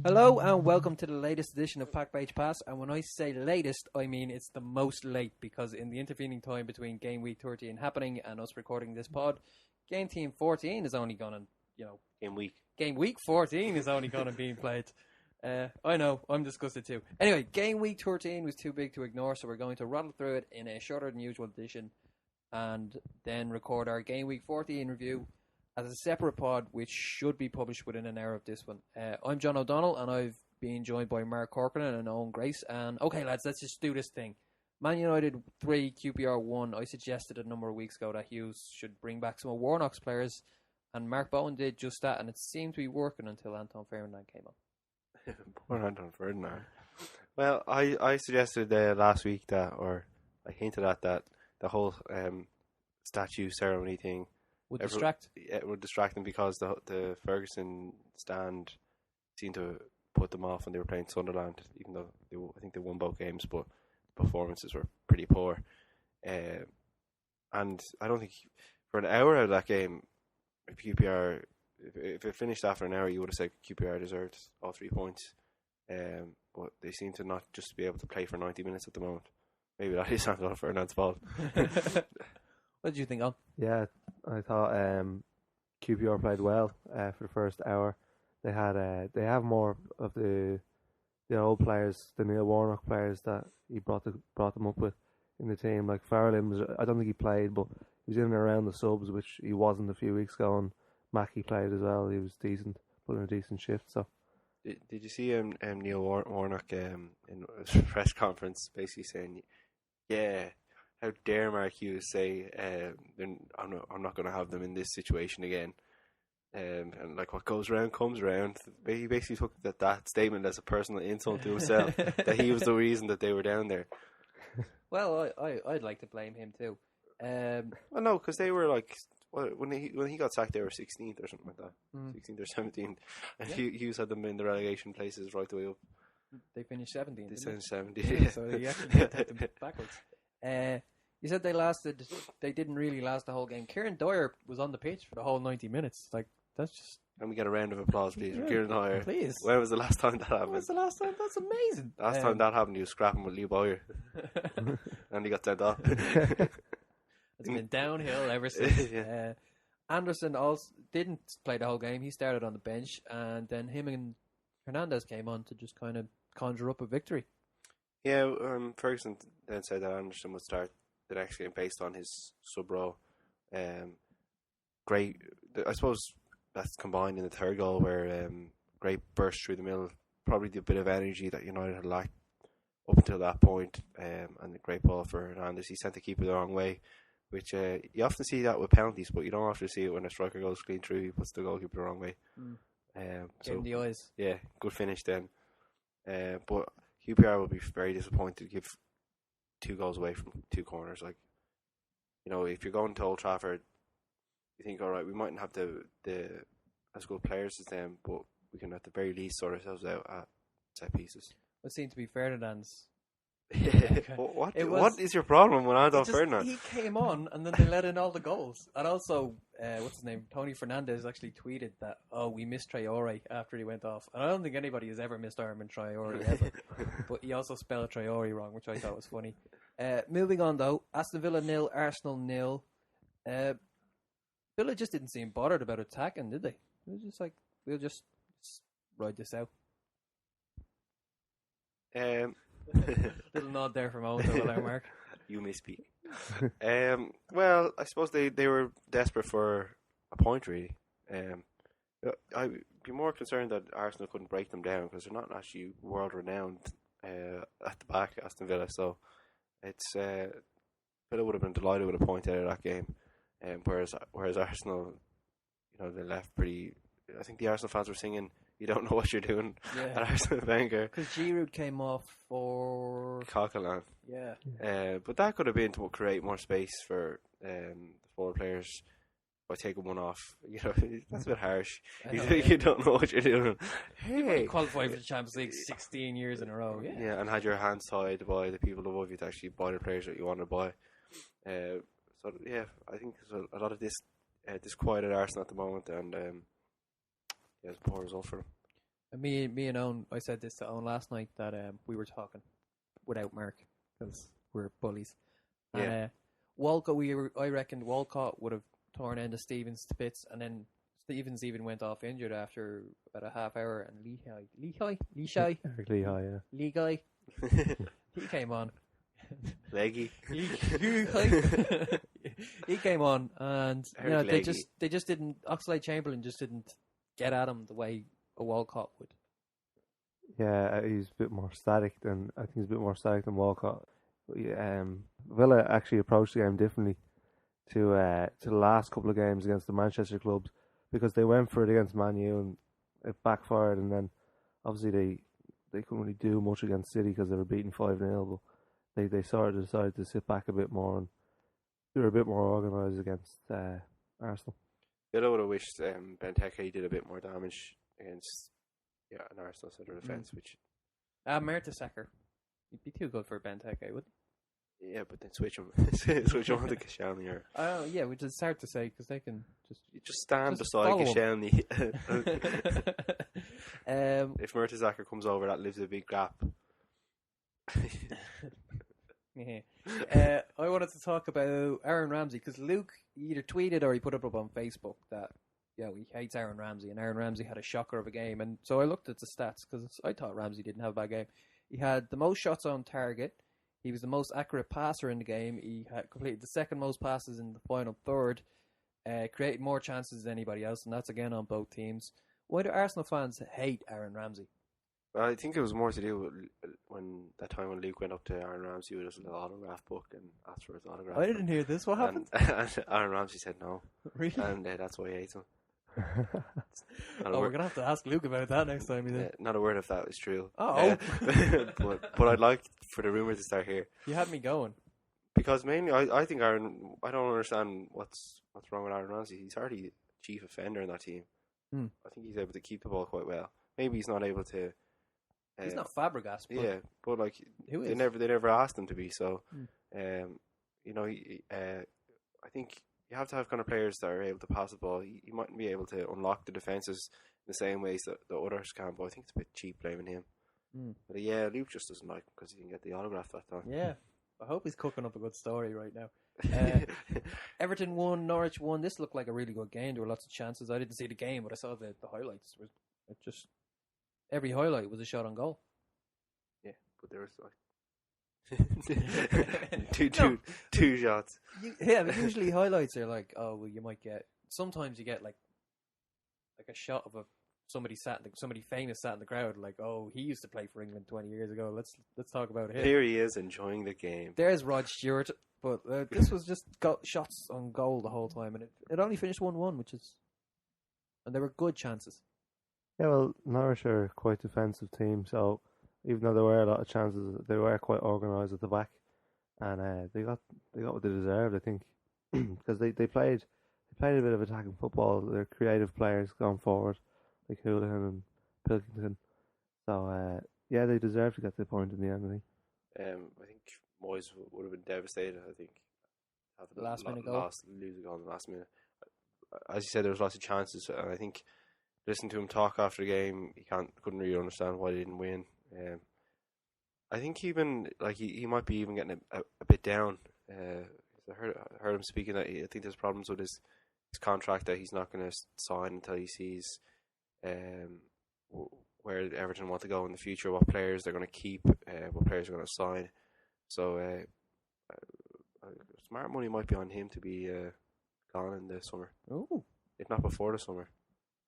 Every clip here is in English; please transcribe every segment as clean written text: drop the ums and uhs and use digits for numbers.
Hello and welcome to the latest edition of Pack Page Pass. And when I say latest, I mean it's the most late because in the intervening time between Game Week 13 happening and us recording this pod, Game Team 14 is only going to, Game Week 14 is only going to be played. I know, I'm disgusted too. Anyway, Game Week 13 was too big to ignore, so we're going to rattle through it in a shorter than usual edition and then record our Game Week 14 review as a separate pod, which should be published within an hour of this one. I'm John O'Donnell, and I've been joined by Mark Corcoran and Owen Grace. And okay, lads, let's just do this thing. Man United 3, QPR 1. I suggested a number of weeks ago that Hughes should bring back some of Warnock's players, and Mark Bowen did just that, and it seemed to be working until Anton Ferdinand came on. Poor Anton Ferdinand. Well, I suggested last week that, or I hinted at that, the whole statue ceremony thing would distract? Yeah, it would distract them because the Ferguson stand seemed to put them off when they were playing Sunderland, even though I think they won both games, but performances were pretty poor. And I don't think for an hour out of that game, QPR, if it finished after an hour, you would have said QPR deserved all 3 points. But they seem to not just be able to play for 90 minutes at the moment. Maybe that is Anton Ferdinand's fault. What did you think, Al? Yeah, I thought QPR played well for the first hour. They have more of the old players, the Neil Warnock players that he brought them up with in the team. Like Farrell, I don't think he played, but he was in and around the subs, which he wasn't a few weeks ago. And Mackie played as well. He was decent, put in a decent shift. So, did you see Neil Warnock in a press conference basically saying, "Yeah, how dare Mark Hughes say I'm not going to have them in this situation again." And like what goes round comes round. He basically took that statement as a personal insult to himself, that he was the reason that they were down there. Well, I'd like to blame him too. Well, no, because they were like, when he got sacked, they were 16th or something like that, 16th or 17th, and Hughes had them in the relegation places right the way up. They finished 17th. They finished 17th. Yeah, so he actually did take them backwards. You said they didn't really last the whole game. Kieran Dyer was on the pitch for the whole 90 minutes. Like, that's just... Can we get a round of applause, please, for Kieran Dyer? Please. When was the last time that happened? When was the last time? That's amazing. Last time that happened, he was scrapping with Lee Bowyer. And he got sent off. It's been downhill ever since. Yeah. Anderson also didn't play the whole game. He started on the bench, and then him and Hernandez came on to just kind of conjure up a victory. Yeah, Ferguson then said that Anderson would start the next game based on his sub role. Great, I suppose that's combined in the third goal where great burst through the middle, probably the bit of energy that United had lacked up until that point, and a great ball for Hernandez. He sent the keeper the wrong way, which you often see that with penalties, but you don't often see it when a striker goes clean through. He puts the goalkeeper the wrong way. So the eyes. Yeah, good finish then. But QPR will be very disappointed to give 2 goals away from 2 corners. Like, if you're going to Old Trafford, you think, all right, we mightn't have the as good players as them, but we can at the very least sort ourselves out at set pieces. It seemed to be Ferdinand's. What is your problem with Anton Ferdinand? He came on and then they let in all the goals. And also, what's his name? Tony Fernandez actually tweeted that, we missed Traore after he went off. And I don't think anybody has ever missed Armin Traore ever. But he also spelled Traore wrong, which I thought was funny. Moving on though, Aston Villa 0, Arsenal 0. Villa just didn't seem bothered about attacking, did they? It was just like, we'll just ride this out. Little nod there from Owen to allow Mark. You may speak. Well, I suppose they were desperate for a point, really. I'd be more concerned that Arsenal couldn't break them down because they're not actually world renowned at the back, Aston Villa. So it's Villa would have been delighted with a point out of that game. Whereas Arsenal, they left pretty. I think the Arsenal fans were singing, "You don't know what you're doing," at Arsene Wenger. Because Giroud came off for Coquelin. Yeah. But that could have been to create more space for the forward players by taking one off. That's a bit harsh. You don't know what you're doing. Hey, you qualified for the Champions League 16 years in a row. Yeah, and had your hands tied by the people above you to actually buy the players that you want to buy. So yeah, I think there's a lot of disquieted Arsenal at the moment, and it's a poor result for them. Me and Owen, I said this to Owen last night that we were talking without Mark because we're bullies. Yeah. And Walcott, I reckoned Walcott would have torn into Stevens to bits, and then Stevens even went off injured after about a half hour, and Lehigh, Eric Lehigh, yeah. Lehigh, he came on. Leggy. He came on, and you know, Leggy. they just didn't. Oxlade-Chamberlain just didn't get at him the way a Walcott would. Yeah, he's a bit more static than Walcott. Villa actually approached the game differently to the last couple of games against the Manchester clubs, because they went for it against Man U and it backfired, and then obviously they couldn't really do much against City because they were beaten 5-0, but they sort of decided to sit back a bit more, and they were a bit more organised against Arsenal. Villa would have wished Benteke did a bit more damage against an Arsenal centre defence, which Mertesacker, he'd be too good for Benteke, wouldn't he? yeah, but then switch him on to Koscielny, or Yeah, which is hard to say because they can just stand just beside follow Koscielny. him. If Mertesacker comes over, that leaves a big gap. I wanted to talk about Aaron Ramsey because Luke either tweeted or he put it up on Facebook that he hates Aaron Ramsey, and Aaron Ramsey had a shocker of a game. And so I looked at the stats because I thought Ramsey didn't have a bad game. He had the most shots on target. He was the most accurate passer in the game. He had completed the second most passes in the final third. Created more chances than anybody else, and that's again on both teams. Why do Arsenal fans hate Aaron Ramsey? Well, I think it was more to do with when Luke went up to Aaron Ramsey with his little autograph book and asked for his autograph. I didn't hear this. What happened? And Aaron Ramsey said no. Really? And that's why he hates him. We're going to have to ask Luke about that next time. Not a word if that is true. Oh. But I'd like for the rumour to start here. You had me going. Because mainly, I think I don't understand what's wrong with Aaron Ramsey. He's hardly chief offender in that team. I think he's able to keep the ball quite well. Maybe he's not able to. He's not Fabregas. But but like who is? they never asked him to be. So, I think you have to have kind of players that are able to pass the ball. He mightn't be able to unlock the defences in the same ways that the others can. But I think it's a bit cheap blaming him. But Luke just doesn't like him because he didn't get the autograph that time. Yeah. I hope he's cooking up a good story right now. Everton won, Norwich won. This looked like a really good game. There were lots of chances. I didn't see the game, but I saw the highlights. Every highlight was a shot on goal. Yeah, but there was like two shots. But usually highlights are like, you might get. Sometimes you get like a shot of somebody famous sat in the crowd, like, he used to play for England 20 years ago. Let's talk about him. Here he is enjoying the game. There's Rod Stewart, but this was just shots on goal the whole time, and it only finished 1-1, and there were good chances. Yeah, well, Norwich are quite a defensive team, so even though there were a lot of chances, they were quite organised at the back, and they got what they deserved, I think, because they played a bit of attacking football. They're creative players going forward, like Houlihan and Pilkington. So they deserve to get the point in the end, I think. I think Moyes would have been devastated. I think having lose a goal in the last minute. As you said, there was lots of chances, and I think listening to him talk after the game, he couldn't really understand why they didn't win. I think even like he might be even getting a bit down. I heard him speaking that I think there's problems with his contract that he's not going to sign until he sees where Everton want to go in the future, what players they're going to keep, what players are going to sign. So smart money might be on him to be gone in the summer. Ooh. If not before the summer.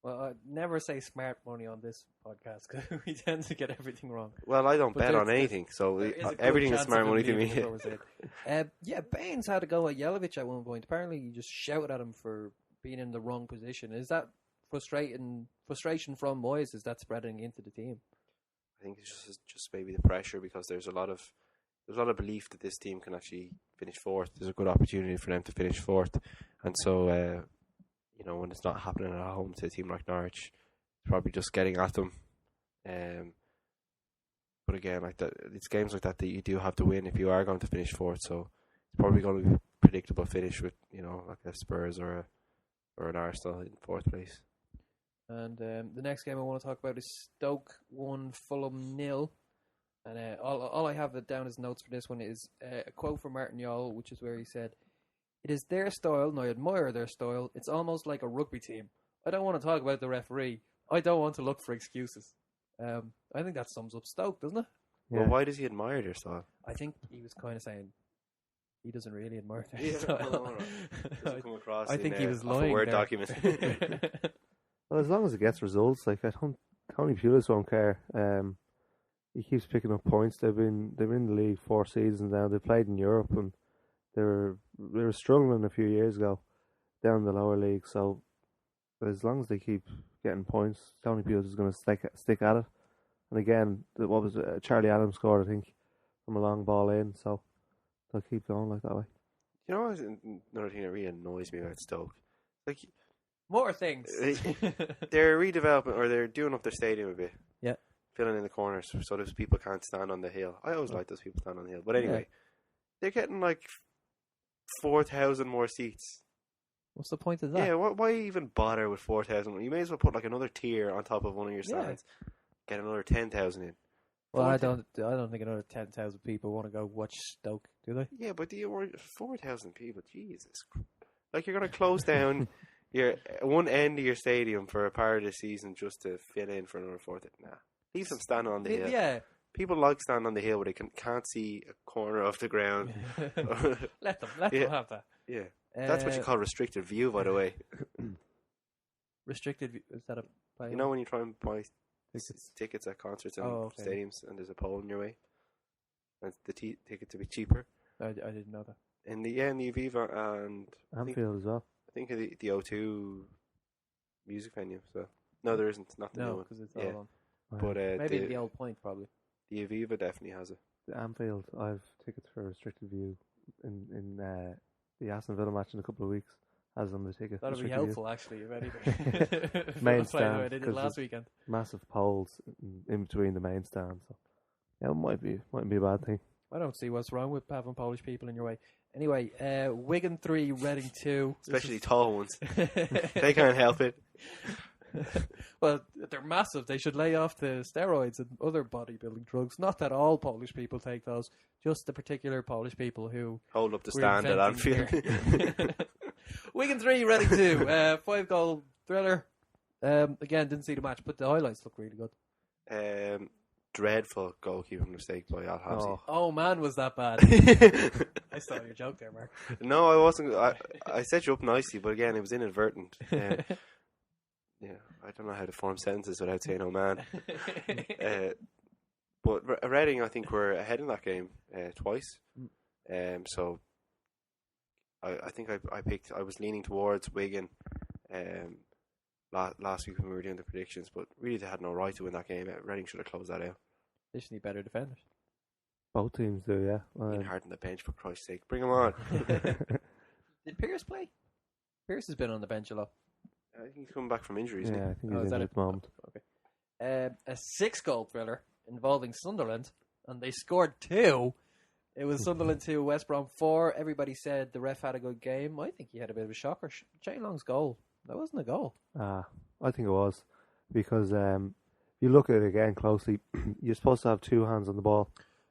Well, I'd never say smart money on this podcast because we tend to get everything wrong. Well, I don't bet on anything, so everything is smart money to me. Baines had a go at Jelavic at one point. Apparently, you just shouted at him for being in the wrong position. Is that frustration from Moyes? Is that spreading into the team? I think it's just maybe the pressure, because there's a lot of belief that this team can actually finish fourth. There's a good opportunity for them to finish fourth, and so when it's not happening at home to a team like Norwich, it's probably just getting at them. But again, like that, it's games like that you do have to win if you are going to finish fourth. So it's probably going to be a predictable finish with like a Spurs or an Arsenal in fourth place. And the next game I want to talk about is Stoke 1, Fulham 0. And all I have down as notes for this one is a quote from Martin Yole, which is where he said, "It is their style, and I admire their style. It's almost like a rugby team. I don't want to talk about the referee. I don't want to look for excuses." I think that sums up Stoke, doesn't it? Yeah. Well, why does he admire their style? I think he was kind of saying he doesn't really admire their Yeah, style. all right. Doesn't come across I in, think he was off lying a Word there. document. Well, as long as it gets results, like I don't, Tony Pulis won't care. He keeps picking up points. They've been in the league 4 seasons now. They played in Europe and they were struggling a few years ago down in the lower league. So as long as they keep getting points, Tony Pulis is going to stick at it. And again, what was it? Charlie Adams scored, I think, from a long ball in. So they'll keep going like that way. You know, another thing that really annoys me about Stoke, like More things. they're redeveloping or they're doing up their stadium a bit. Yeah. Filling in the corners so those people can't stand on the hill. I always like those people stand on the hill. But anyway, they're getting like 4,000 more seats. What's the point of that? Yeah, why even bother with 4,000? You may as well put like another tier on top of one of your stands. Get another 10,000 in. Well, I don't think another 10,000 people want to go watch Stoke, do they? Yeah, but 4,000 people, Jesus. Like you're going to close down your one end of your stadium for a part of the season just to fit in for another 4,000. Nah. Leave them standing on the hill. Yeah. People like standing on the hill where they can't see a corner of the ground. Let them have that. Yeah. That's what you call restricted view, by the way. Restricted view, is that a play? You know when you try and buy tickets at concerts and stadiums and there's a pole in your way? And the ticket to be cheaper? I didn't know that. In the Aviva and Anfield as well. I think the O2 music venue. So no, there isn't. Not the new one. Because it's all on. But Maybe the Old Point, probably. The Aviva definitely has it. The Anfield, I have tickets for restricted view in the Aston Villa match in a couple of weeks. As on the ticket. That'd be restricted helpful, actually, if anything. Main Play the way stand, I did it 'cause last there's weekend. massive poles in between the main stands. So yeah, it might be a bad thing. I don't see what's wrong with having Polish people in your way. Anyway, Wigan 3, Reading 2. Especially tall ones. They can't help it. Well, they're massive. They should lay off the steroids and other bodybuilding drugs. Not that all Polish people take those, just the particular Polish people who hold up the we're stand at inventing Anfield. Wigan 3, Reading 2. 5-goal thriller. Again, didn't see the match, but the highlights look really good. Dreadful goalkeeping mistake by Al Habsi. Oh man, was that bad? I stole your joke there, Mark. No, I wasn't. I set you up nicely, but again, it was inadvertent. Yeah, I don't know how to form sentences without saying "oh man." But Reading, I think, were ahead in that game twice. So I think I was leaning towards Wigan last week when we were doing the predictions, but really they had no right to win that game. Reading should have closed that out. They should need better defenders. Both teams do, yeah. Being hard on the bench, for Christ's sake. Bring him on. Did Pierce play? Pierce has been on the bench a lot. I think he's coming back from injury, isn't he? Yeah, I think Oh, he's is in that at the moment. Okay. A 6-goal thriller involving Sunderland, and they scored 2. It was Sunderland 2, West Brom 4. Everybody said the ref had a good game. I think he had a bit of a shocker. Shane Long's goal. That wasn't a goal. I think it was. Because you look at it again closely, you're supposed to have 2 hands on the ball.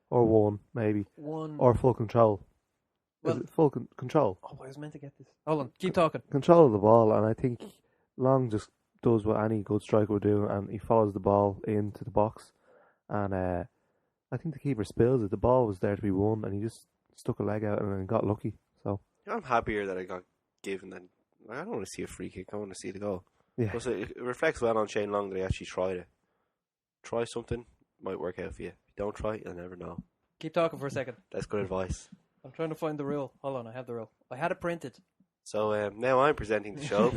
Or 1, maybe. 1. Or full control. Well, Is it full control? Oh, I was meant to get this. Hold on, keep talking. Control of the ball, and I think Long just does what any good striker would do, and he follows the ball into the box. And I think the keeper spills it. The ball was there to be won, and he just stuck a leg out and then got lucky. So I'm happier that I got given that. I don't want to see a free kick. I want to see the goal. yeah, Plus, it reflects well on Shane Long that he actually tried it. Try something, might work out for you. If you don't try, you'll never know. Keep talking for a second. That's good advice. I'm trying to find the rule. Hold on, I have the rule. I had it printed. So now I'm presenting the show.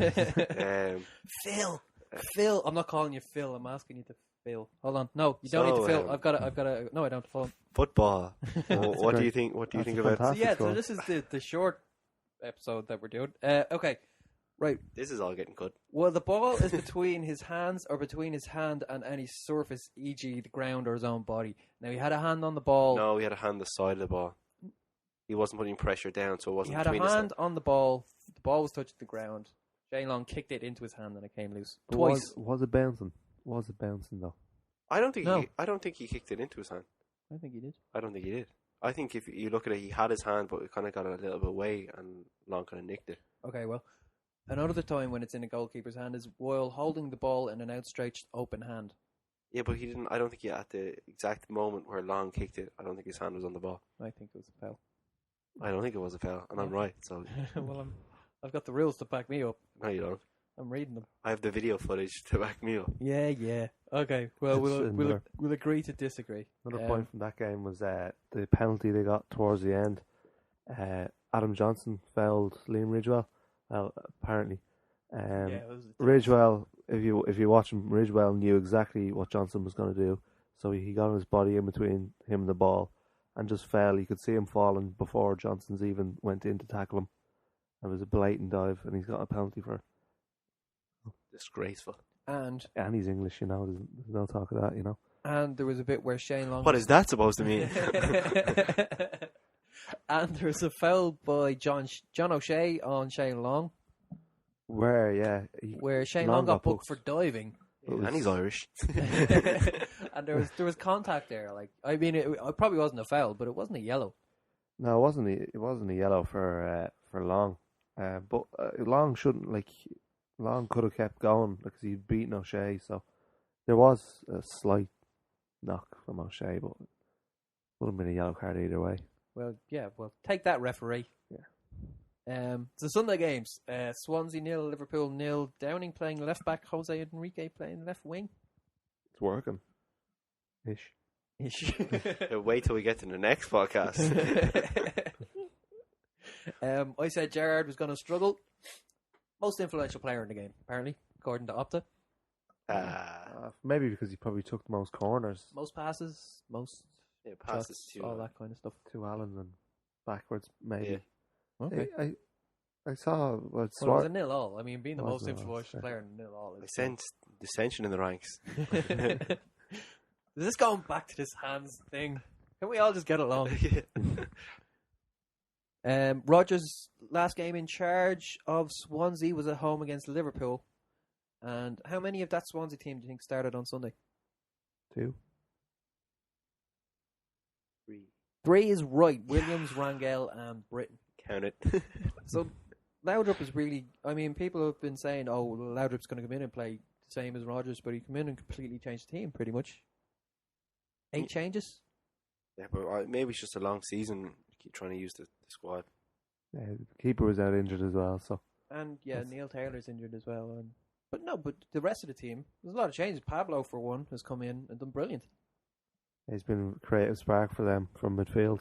Phil. I'm not calling you Phil. I'm asking you to Phil. Hold on. No, you don't need to Phil. I've got to. No, I don't. Hold on. Football. What do you think? What do you think about? So fantastic yeah, goal. so this is the short episode that we're doing. Okay, right. This is all getting good. Well, the ball is between his hands or between his hand and any surface, e.g. the ground or his own body. Now, he had a hand on the ball. No, he had a hand on the side of the ball. He wasn't putting pressure down, so it wasn't He had a between hand his on the ball. The ball was touching the ground. Shane Long kicked it into his hand and it came loose But twice. Was it bouncing? Was it bouncing though? I don't think No. I don't think he kicked it into his hand. I think he did. I don't think he did. I think if you look at it, he had his hand, but it kind of got a little bit away, and Long kind of nicked it. Okay, well, another time when it's in a goalkeeper's hand is while holding the ball in an outstretched open hand. Yeah, but he didn't. I don't think he at the exact moment where Long kicked it. I don't think his hand was on the ball. I think it was a foul. I don't think it was a foul, and I'm right. So Well, I've got the rules to back me up. no, you don't. I'm reading them. I have the video footage to back me up. Yeah. Okay, well, It's we'll agree to disagree. Another point from that game was the penalty they got towards the end. Adam Johnson fouled Liam Ridgewell. Well, apparently, It was Ridgewell. If you watch him, Ridgewell knew exactly what Johnson was going to do, so he got his body in between him and the ball, and just fell. You could see him falling before Johnson's even went in to tackle him. It was a blatant dive, and he's got a penalty for it. Disgraceful. And he's English, there's no talk of that, and there was a bit where Shane Long. What is that supposed to mean? And there was a foul by John O'Shea on Shane Long, Where where Shane Long got booked for diving. And he's Irish. And there was contact there. Like, I mean, it probably wasn't a foul, but it wasn't a yellow. No, it wasn't. It wasn't a yellow for Long, but Long shouldn't Long could have kept going because he'd beaten O'Shea. So there was a slight knock from O'Shea, but it wouldn't have been a yellow card either way. Well, yeah. Well, take that, referee. Yeah. The Sunday games: Swansea 0, Liverpool 0. Downing playing left back, Jose Enrique playing left wing. It's working, ish. Wait till we get to the next podcast. I said Gerrard was going to struggle. Most influential player in the game, apparently, according to Opta. Maybe because he probably took the most corners. Most passes, most passes shots, to all that kind of stuff. To Allen and backwards, maybe. Yeah. Okay. I saw Well, it was a 0-all. I mean, being the most influential player in 0-all. I sensed dissension in the ranks. Is this going back to this hands thing? Can we all just get along? Rodgers' last game in charge of Swansea was at home against Liverpool. And how many of that Swansea team do you think started on Sunday? 2. 3 is right. Williams, Rangel, and Britton. Count it. So Laudrup is really... I mean, people have been saying, oh, Laudrup's going to come in and play the same as Rodgers, but he come in and completely changed the team, pretty much. 8 changes? Yeah, but maybe it's just a long season. Keep trying to use the squad. Yeah, the keeper was out injured as well, so. And Neil Taylor's injured as well. But the rest of the team, there's a lot of changes. Pablo, for one, has come in and done brilliant. He's been a creative spark for them from midfield.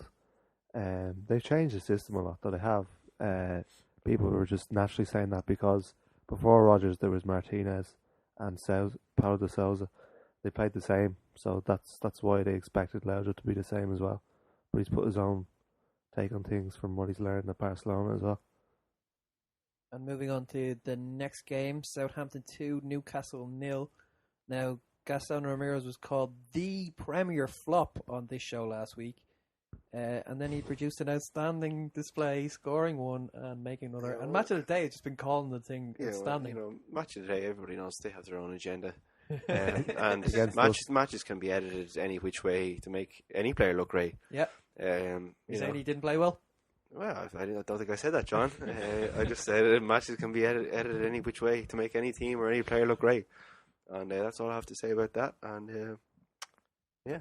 They've changed the system a lot, though they have. People were just naturally saying that because before Rodgers there was Martinez and Paulo de Sousa. They played the same, so that's why they expected Laudrup to be the same as well. But he's put his own take on things from what he's learned at Barcelona as well. And moving on to the next game, Southampton 2, Newcastle 0. Now, Gaston Ramirez was called the premier flop on this show last week. And then he produced an outstanding display, scoring one and making another. And Match of the Day has just been calling the thing outstanding. Well, Match of the Day, everybody knows they have their own agenda. And matches can be edited any which way to make any player look great. Yeah. You saying he didn't play well? Well, I don't think I said that, John. I just said matches can be edited any which way to make any team or any player look great. And that's all I have to say about that. And yeah.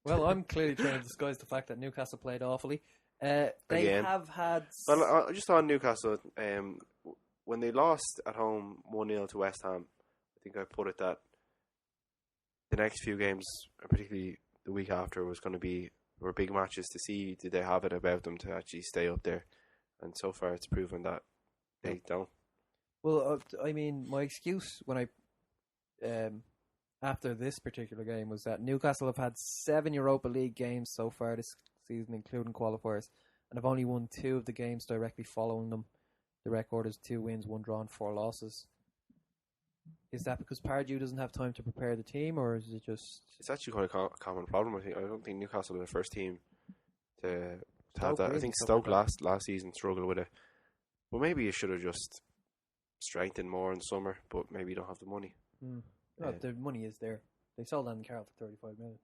Well, I'm clearly trying to disguise the fact that Newcastle played awfully. They Again. have had... Well, just on Newcastle, when they lost at home 1-0 to West Ham, I think I put it that the next few games, particularly the week after, were big matches to see did they have it about them to actually stay up there. And so far it's proven that they don't. Well, I mean, my excuse when I... after this particular game was that Newcastle have had 7 Europa League games so far this season, including qualifiers, and have only won 2 of the games directly following them. The record is 2 wins, 1 draw, and 4 losses. Is that because Pardew doesn't have time to prepare the team, or is it just... It's actually quite a common problem. I don't think Newcastle are the first team to have that. I think Stoke last season struggled with it. Well, maybe you should have just strengthen more in the summer, but maybe you don't have the money. Well, the money is there. They sold Andy Carroll for 35 million.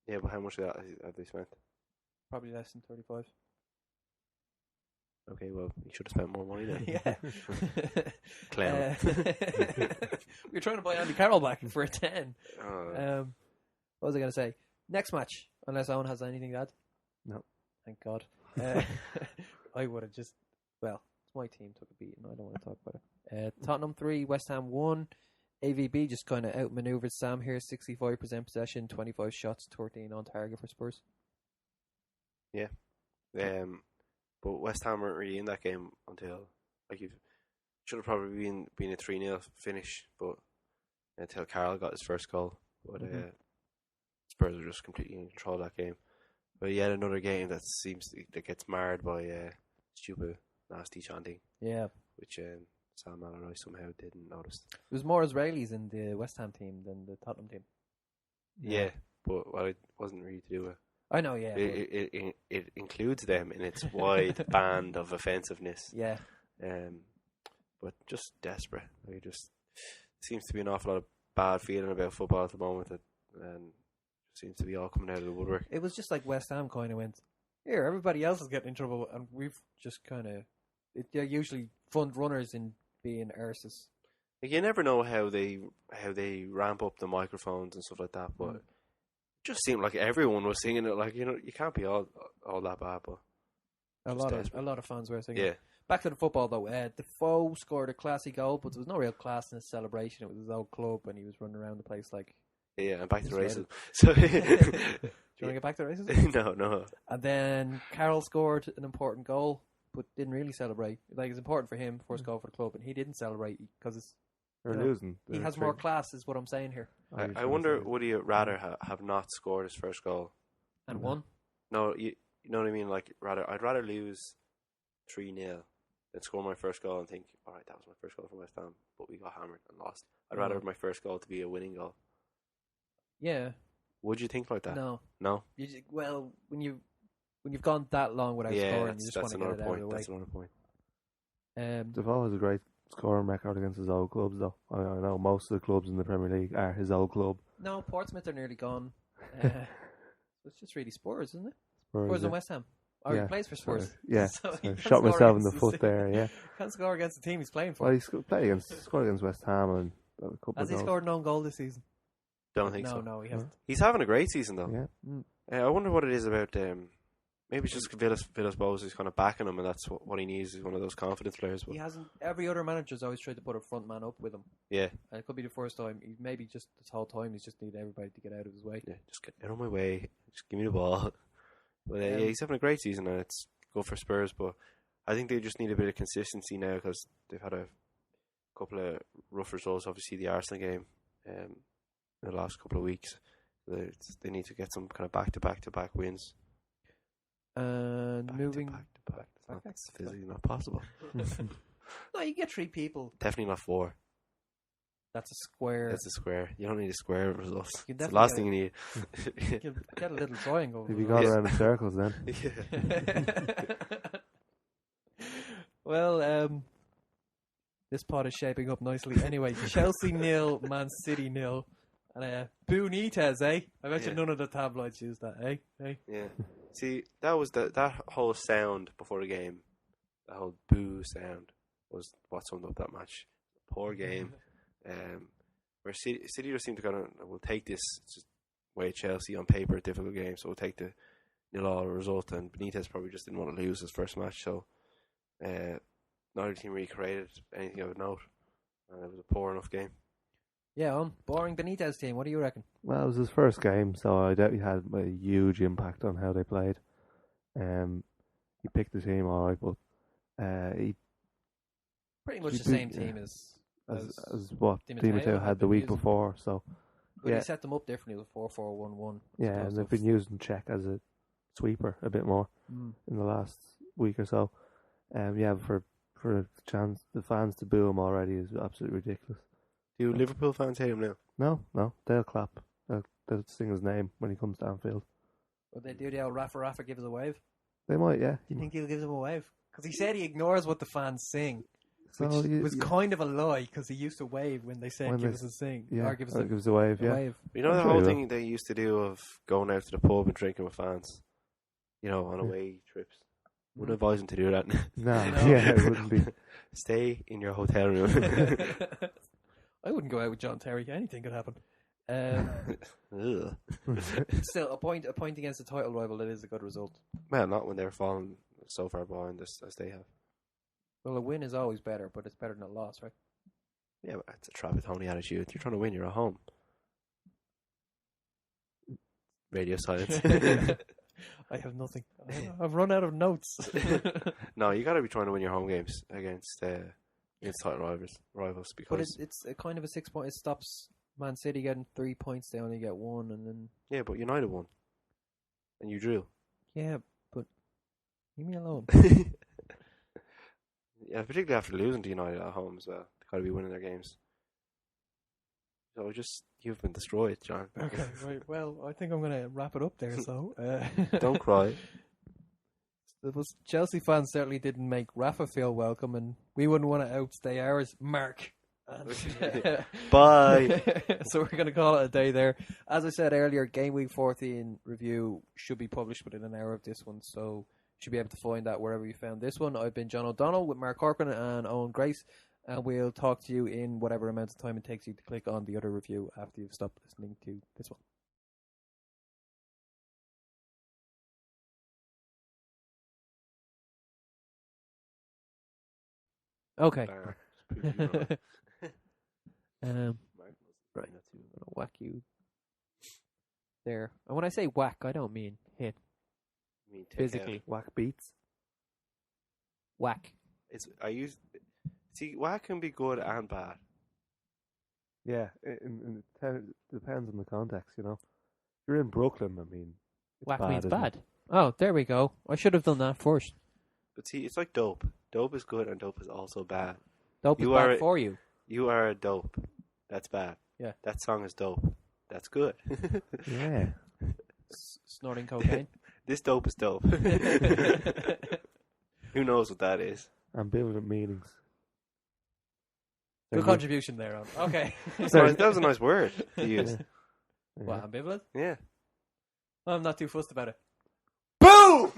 Yeah, but how much of that have they spent? Probably less than 35. Okay, well, you should have spent more money then. Yeah. Clown. We're trying to buy Andy Carroll back for a 10. Oh. What was I going to say? Next match, unless Owen has anything to add. No. Thank God. I would have just... Well, my team took a beating. I don't want to talk about it. Tottenham 3, West Ham 1. AVB just kind of outmaneuvered Sam here. 65% possession, 25 shots, 13 on target for Spurs. Yeah. But West Ham weren't really in that game until, like, you should have probably been a 3-0 finish, but until Carroll got his first goal. But Spurs were just completely in control of that game. But yet another game that that gets marred by stupid, nasty chanting. Yeah. Which Sam Allardyce somehow didn't notice. There was more Israelis in the West Ham team than the Tottenham team. Yeah, but it wasn't really to do with. I know, yeah. It includes them in its wide band of offensiveness. Yeah. But just desperate. Like, just seems to be an awful lot of bad feeling about football at the moment, and seems to be all coming out of the woodwork. It was just like West Ham kind of went, here, everybody else is getting in trouble, and we've just kind of... They're usually front runners in being arses. Like, you never know how they ramp up the microphones and stuff like that, but it just seemed like everyone was singing it. Like, you can't be all that bad, but a lot of fans were singing. Yeah. Back to the football though. Defoe scored a classy goal, but there was no real class in his celebration. It was his old club, and he was running around the place like. Yeah, and back to racism. So, do you want to get back to racism? No. And then Carroll scored an important goal, but didn't really celebrate. Like, it's important for him, first goal for the club, and he didn't celebrate because it's. They're losing. He has more class, is what I'm saying here. I wonder, would he rather have not scored his first goal and won? No, you know what I mean. Like, I'd rather lose 3-0 than score my first goal and think, all right, that was my first goal for West Ham, but we got hammered and lost. I'd rather have my first goal to be a winning goal. Yeah. Would you think like that? No. Well, when you've gone that long without scoring, you just want to get it out of the way. That's another point. Defoe has a great scoring record against his old clubs, though. I know most of the clubs in the Premier League are his old club. No, Portsmouth are nearly gone. It's just really Spurs, isn't it? Spurs and West Ham. Oh, he plays for Spurs. Yeah, so shot myself in the foot there. Yeah, can't score against the team he's playing for. Well, he scored against West Ham and a couple. Has he scored an own goal this season? Don't think so. No, he hasn't. He's having a great season though. Yeah. I wonder what it is about. Maybe it's just Villas-Boas is kind of backing him, and that's what he needs. Is one of those confidence players. But he hasn't. Every other manager's always tried to put a front man up with him. Yeah, and it could be the first time. Maybe just this whole time he's just needed everybody to get out of his way. Yeah, just get out of my way. Just give me the ball. But yeah, he's having a great season, and it's good for Spurs. But I think they just need a bit of consistency now because they've had a couple of rough results. Obviously, the Arsenal game in the last couple of weeks. They need to get some kind of back-to-back wins. And moving back. That's physically not possible. No, you get 3 people. Definitely not 4. That's a square. That's a square. You don't need a square of results. It's the last thing you need. Get a little triangle. If you go around in circles, then. Well, this pod is shaping up nicely. Anyway, Chelsea 0, Man City 0. And Benitez, eh? I bet you none of the tabloids use that, eh? Yeah. See, that was that whole sound before the game. The whole boo sound was what summed up that match. Poor game. Where City just seemed to kind of, we'll take this. It's just way Chelsea on paper, a difficult game, so we'll take the 0-0 result. And Benitez probably just didn't want to lose his first match, so neither team really created anything of note. And it was a poor enough game. Yeah, boring Benitez team. What do you reckon? Well, it was his first game, so I doubt he had a huge impact on how they played. He picked the team all right, but he pretty much the same team as what Di Matteo had the week before. So, but he set them up differently with 4-4-1-1. Yeah, and they've been using Czech as a sweeper a bit more in the last week or so. For the fans to boo him already is absolutely ridiculous. Do Liverpool fans hate him now? No, they'll clap. They'll sing his name when he comes to Anfield. Would they do the old Rafa give us a wave? They might, yeah. Do you think he'll give them a wave? Because he said he ignores what the fans sing. So Which was kind of a lie because he used to wave when they said When give they us a sing. yeah, Or give us give us a wave. a Yeah, wave. You know I'm the sure whole you thing they used to do of going out to the pub and drinking with fans, on away trips. Wouldn't advise them to do that. no, No. yeah, it wouldn't be. Stay in your hotel room. I wouldn't go out with John Terry. Anything could happen. Ugh. Still, a point against the title rival. That is a good result. Well, not when they're falling so far behind as they have. Well, a win is always better, but it's better than a loss, right? Yeah, but it's a Trapattoni attitude. You're trying to win. You're at home. Radio silence. I have nothing. I've run out of notes. No, you got to be trying to win your home games against title rivals But because it's a kind of a 6 point. It stops Man City getting 3 points. They only get one, and then yeah, but United won, and you drew. yeah, but leave me alone. Yeah, particularly after losing to United at home as well. They got to be winning their games. So you've been destroyed, John. Okay, right. Well, I think I'm going to wrap it up there. So Don't cry. Chelsea fans certainly didn't make Rafa feel welcome, and we wouldn't want to outstay ours, Mark. Bye. So we're going to call it a day there. As I said earlier, Game Week 14 review should be published within an hour of this one, so you should be able to find that wherever you found this one. I've been John O'Donnell with Mark Corcoran and Owen Grace, and we'll talk to you in whatever amount of time it takes you to click on the other review after you've stopped listening to this one. Okay. Right, I'm gonna whack you there. And when I say whack, I don't mean hit. Physically. Whack beats. Whack. Whack can be good and bad. Yeah, it depends on the context, If you're in Brooklyn, I mean, Whack bad, means isn't bad. Oh, there we go. I should have done that first. But see, it's like dope. Dope is good and dope is also bad. Dope is bad for you. You are a dope. That's bad. Yeah. That song is dope. That's good. Yeah. Snorting cocaine. This dope is dope. Who knows what that is? Ambivalent meanings. Good contribution there, Ron. Okay. That was a nice word to use. Yeah. What, ambivalent? Yeah. I'm not too fussed about it. Boom!